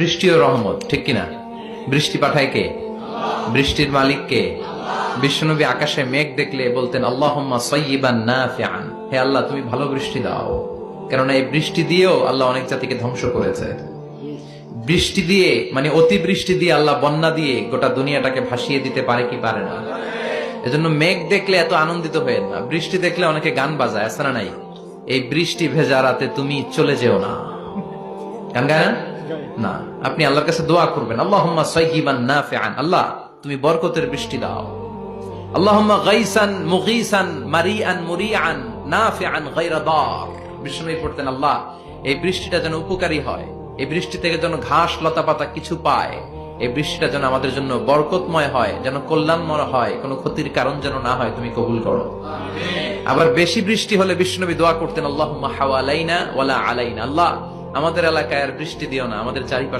বৃষ্টিও রহমত, ঠিক কিনা? বৃষ্টি পাঠায় কে? বৃষ্টির মালিক কে? বিশ্বনবী আকাশে মেঘ দেখলে বলতেন আল্লাহুম্মা সাইয়্যিবান নাফিআন, হে আল্লাহ তুমি ভালো বৃষ্টি দাও। কেননা এই বৃষ্টি দিয়েও আল্লাহ অনেক জাতিকে ধ্বংস করেছে। বৃষ্টি দিয়ে মানে অতিবৃষ্টি দিয়ে আল্লাহ বন্যা দিয়ে গোটা দুনিয়াটাকে ভাসিয়ে দিতে পারে কি পারে না? এজন্য মেঘ দেখলে এত আনন্দিত হয়ে না, বৃষ্টি দেখলে অনেকে গান বাজায়, আছে না নাই? এই বৃষ্টি ভেজা রাতে তুমি চলে যেও না, গান গায় না? না, আপনি আল্লাহর কাছে দোয়া করবেন আল্লাহুম্মা সাইয়্যিবান নাফিআন, আল্লাহ তুমি বরকতের বৃষ্টি দাও। আল্লাহুম্মা গাইসান মুগীসান মারিআন মুরিআন নাফিআন গায়রা দার। বিষ্ণুই পড়তেন আল্লাহ এই বৃষ্টিটা যেন উপকারী হয়, এই বৃষ্টি থেকে যেন ঘাস লতা পাতা কিছু পায়, এই বৃষ্টিটা যেন আমাদের জন্য বরকতময় হয়, যেন কল্যাণময় হয়, কোনো ক্ষতির কারণ যেন না হয়, তুমি কবুল করো। আবার বেশি বৃষ্টি হলে বিষ্ণুনবী দোয়া করতেন আল্লাহুম্মা হাওয়ালাইনা ওয়ালা আলাইনা, আল্লাহ আমাদের এলাকায় আর বৃষ্টি দিও না, আমাদের চারিপাশে